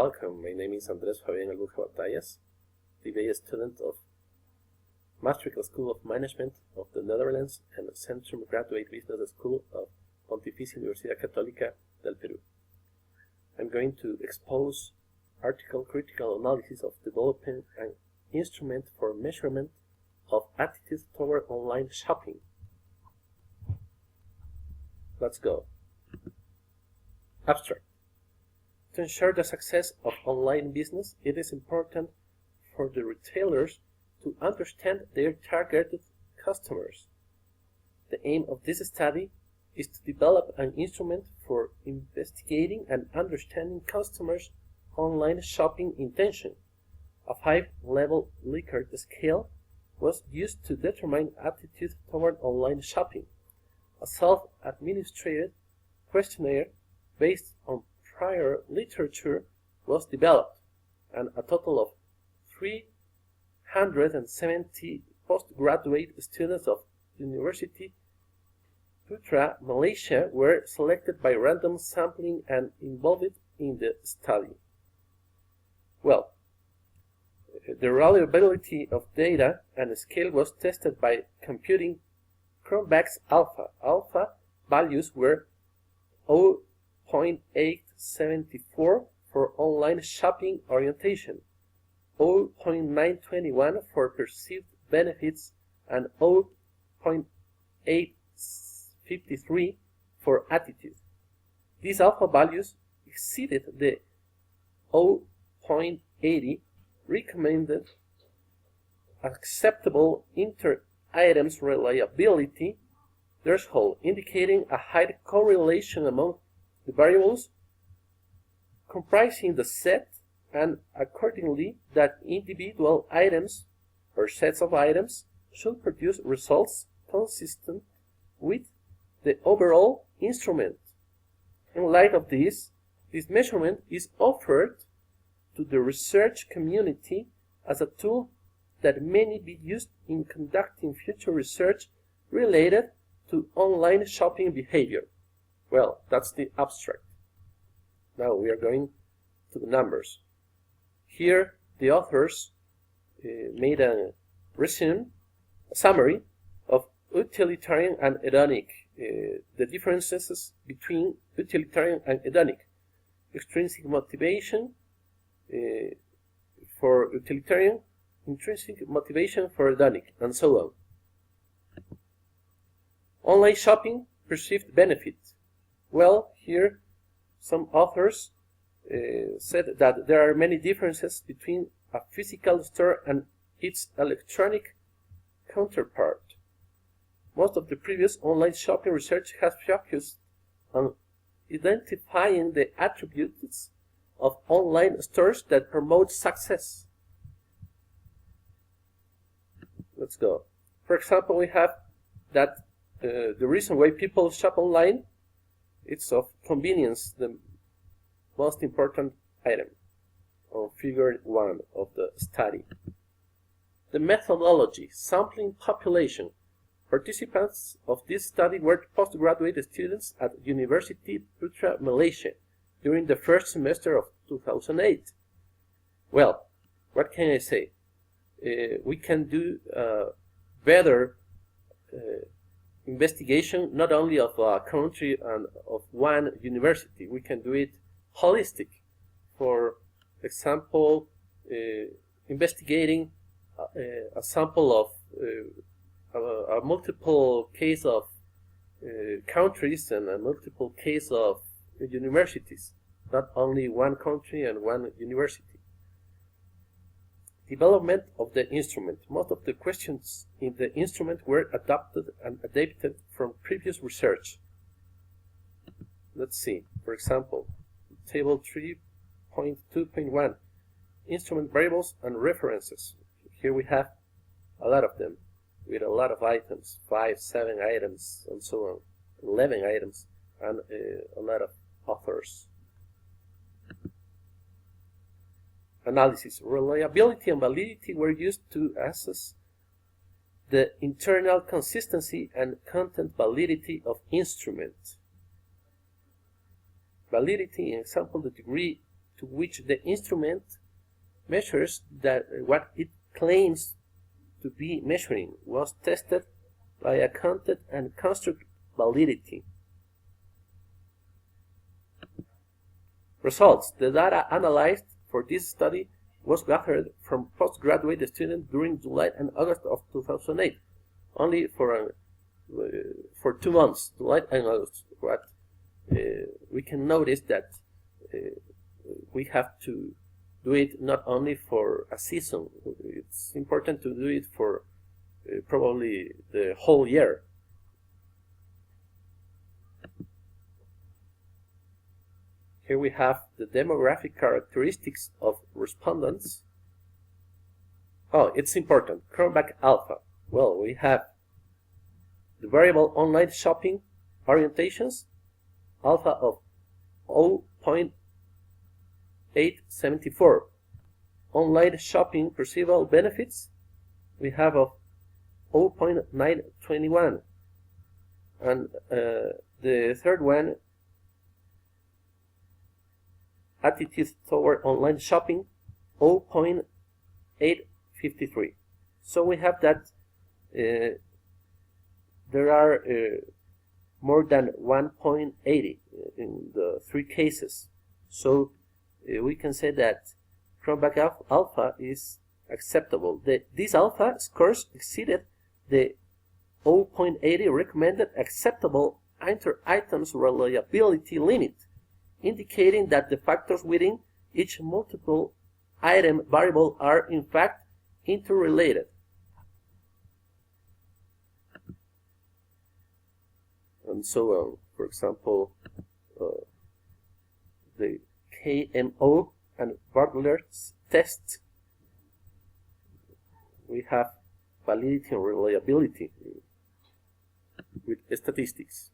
Welcome, my name is FABIAN Albuja Batallas, DBA student of Maastricht School of Management of the Netherlands and Centrum Graduate Business School of Pontificia Universidad Católica del Perú. I'm going to expose article critical analysis of developing an instrument for measurement of attitudes toward online shopping. Let's go. Abstract. To ensure the success of online business, it is important for the retailers to understand their targeted customers. The aim of this study is to develop an instrument for investigating and understanding customers' online shopping intention. A 5-level Likert scale was used to determine attitude toward online shopping. A self-administrated questionnaire based on prior literature was developed, and a total of 370 postgraduate students of University Putra, Malaysia, were selected by random sampling and involved in the study. Well, the reliability of data and scale was tested by computing Cronbach's alpha. Alpha values were 0.874 for online shopping orientation, 0.921 for perceived benefits, and 0.853 for attitude. These alpha values exceeded the 0.80 recommended acceptable inter-items reliability threshold, indicating a high correlation among the variables comprising the set, and accordingly that individual items or sets of items should produce results consistent with the overall instrument. In light of this measurement is offered to the research community as a tool that may be used in conducting future research related to online shopping behavior. Well, that's the abstract. Now we are going to the numbers. Here the authors made a summary of utilitarian and hedonic, the differences between utilitarian and hedonic, extrinsic motivation for utilitarian, intrinsic motivation for hedonic, and so on. Online shopping perceived benefit. Well, here some authors said that there are many differences between a physical store and its electronic counterpart. Most of the previous online shopping research has focused on identifying the attributes of online stores that promote success. Let's go. For example, we have that the reason why people shop online, it's of convenience, the most important item on figure 1 of the study. The methodology, sampling population. Participants of this study were postgraduate students at University Putra, Malaysia, during the first semester of 2008. Well, what can I say? We can do better investigation not only of a country and of one university. We can do it holistic. For example, investigating a sample of a multiple case of countries and a multiple case of universities, not only one country and one university. Development of the instrument. Most of the questions in the instrument were adapted and adapted from previous research. Let's see. For example, table 3.2.1, instrument variables and references. Here we have a lot of them, with a lot of items, 5, 7 items, and so on, 11 items, and a lot of authors. Analysis. Reliability and validity were used to assess the internal consistency and content validity of instrument. Validity, in example, the degree to which the instrument measures that what it claims to be measuring was tested by a content and construct validity. Results. The data analyzed for this study was gathered from postgraduate students during July and August of 2008, only for 2 months, July and August. But we can notice that we have to do it not only for a season. It's important to do it for probably the whole year. Here we have the demographic characteristics of respondents. Oh, it's important. Cronbach alpha. Well, we have the variable online shopping orientations, alpha of 0.874. Online shopping perceivable benefits, we have of 0.921. And the third one, attitude toward online shopping, 0.853. So we have that there are more than 1.80 in the 3 cases. So we can say that Cronbach alpha is acceptable. This alpha scores exceeded the 0.80 recommended acceptable inter-items reliability limit, indicating that the factors within each multiple item variable are in fact interrelated. And so on. For example, the KMO and Bartlett's tests, we have validity and reliability with statistics.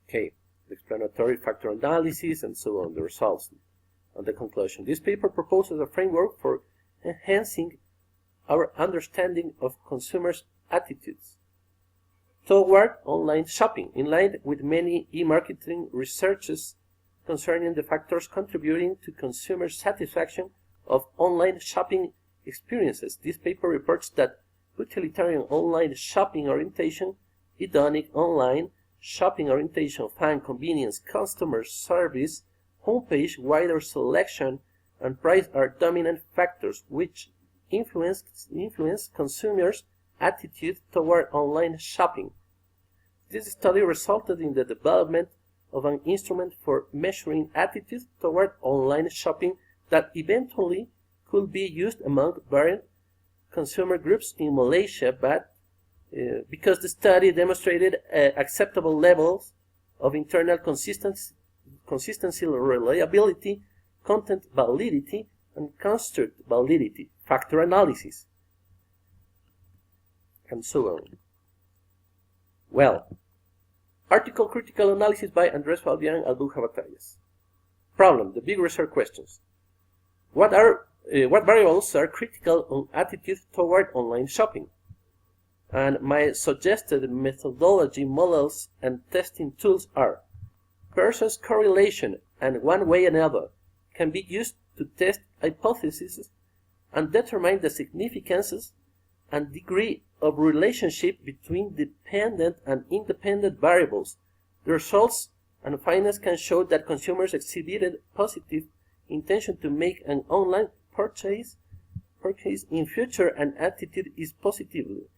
Okay, the explanatory factor analysis, and so on, the results and the conclusion. This paper proposes a framework for enhancing our understanding of consumers' attitudes toward online shopping, in line with many e-marketing researches concerning the factors contributing to consumer satisfaction of online shopping experiences. This paper reports that utilitarian online shopping orientation, hedonic online shopping orientation, fan convenience, customer service, homepage, wider selection, and price are dominant factors which influence consumers' attitude toward online shopping. This study resulted in the development of an instrument for measuring attitudes toward online shopping that eventually could be used among varied consumer groups in Malaysia, but because the study demonstrated acceptable levels of internal consistency, reliability, content validity, and construct validity, factor analysis, and so on. Well, article critical analysis by Andrés Fabián, Albuja Batallas. Problem: the big research questions. What variables are critical on attitude toward online shopping? And my suggested methodology, models, and testing tools are: Pearson's correlation and one way another can be used to test hypotheses and determine the significances and degree of relationship between dependent and independent variables. The results and findings can show that consumers exhibited positive intention to make an online purchase in future, and attitude is positively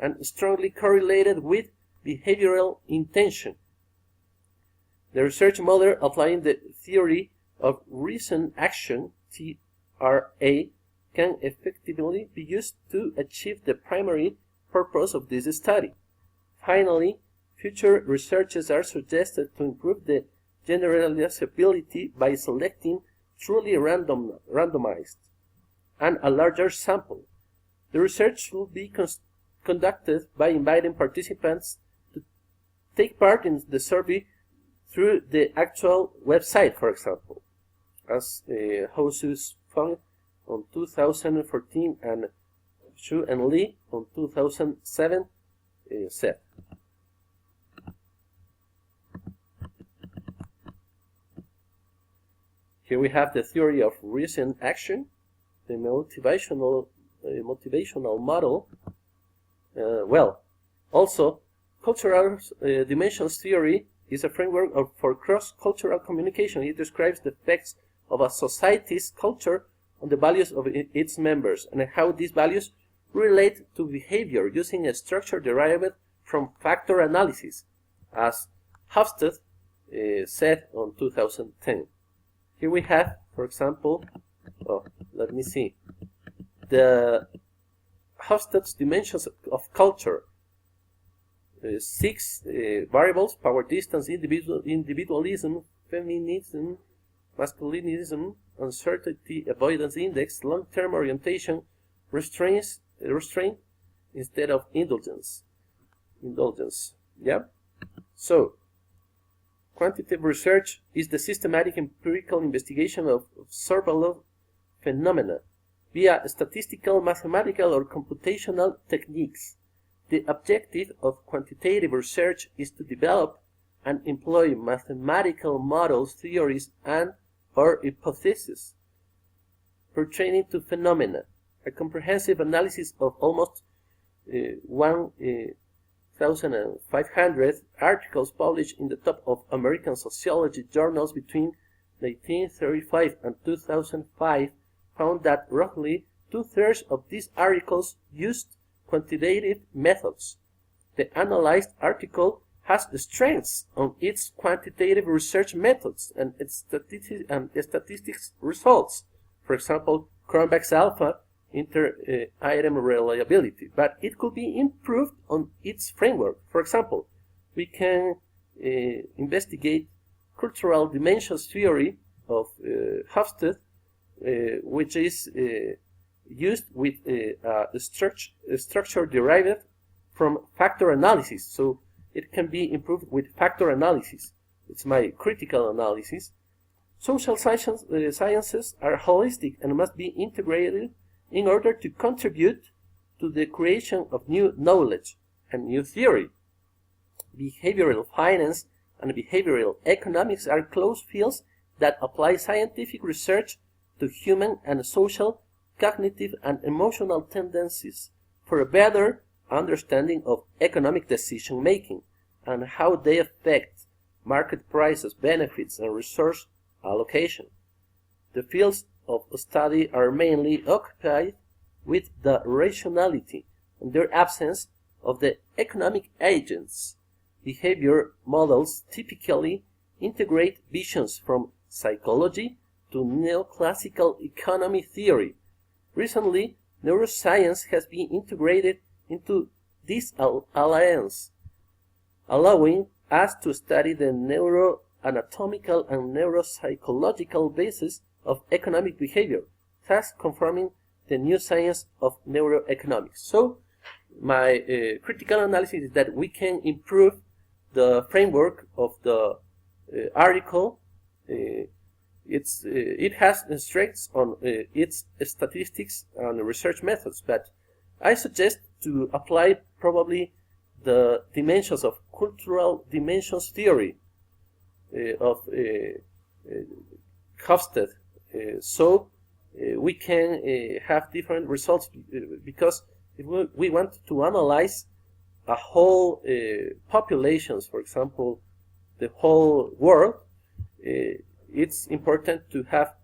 and strongly correlated with behavioral intention. The research model applying the theory of reasoned action, TRA, can effectively be used to achieve the primary purpose of this study. Finally, future researches are suggested to improve the generalizability by selecting truly randomized and a larger sample. The research will be conducted by inviting participants to take part in the survey through the actual website, for example, as Housus found on 2014 and Xu and Li on 2007 said. Here we have the theory of recent action, the motivational model. Also, cultural dimensions theory is a framework for cross-cultural communication. It describes the effects of a society's culture on the values of its members and how these values relate to behavior using a structure derived from factor analysis, as Hofstede said in 2010. Here we have, for example, let me see, the Hofstede's dimensions of culture. 6 variables: power, distance, individualism, feminism, masculinism, uncertainty, avoidance index, long-term orientation, restraint instead of indulgence. Yeah. So, quantitative research is the systematic empirical investigation of observable phenomena via statistical, mathematical, or computational techniques. The objective of quantitative research is to develop and employ mathematical models, theories, and/or hypotheses pertaining to phenomena. A comprehensive analysis of almost 1,500 articles published in the top of American sociology journals between 1935 and 2005 found that roughly 2/3 of these articles used quantitative methods. The analyzed article has strengths on its quantitative research methods and its statistics results. For example, Cronbach's alpha inter-item reliability, but it could be improved on its framework. For example, we can investigate cultural dimensions theory of Hofstede, which is used with a structure derived from factor analysis. So it can be improved with factor analysis. It's my critical analysis. Social sciences are holistic and must be integrated in order to contribute to the creation of new knowledge and new theory. Behavioral finance and behavioral economics are close fields that apply scientific research to human and social, cognitive, and emotional tendencies for a better understanding of economic decision making and how they affect market prices, benefits, and resource allocation. The fields of study are mainly occupied with the rationality and their absence of the economic agents. Behavior models typically integrate visions from psychology to neoclassical economy theory. Recently, neuroscience has been integrated into this alliance, allowing us to study the neuroanatomical and neuropsychological basis of economic behavior, thus confirming the new science of neuroeconomics. So, my critical analysis is that we can improve the framework of the article. It has strengths on its statistics and research methods, but I suggest to apply probably the dimensions of cultural dimensions theory of Hofstede, so we can have different results, because if we want to analyze a whole populations, for example, the whole world, it's important to have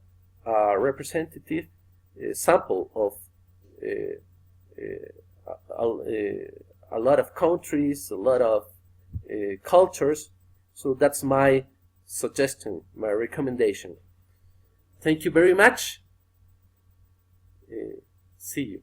a representative sample of a lot of countries, a lot of cultures. So that's my suggestion, my recommendation. Thank you very much. See you.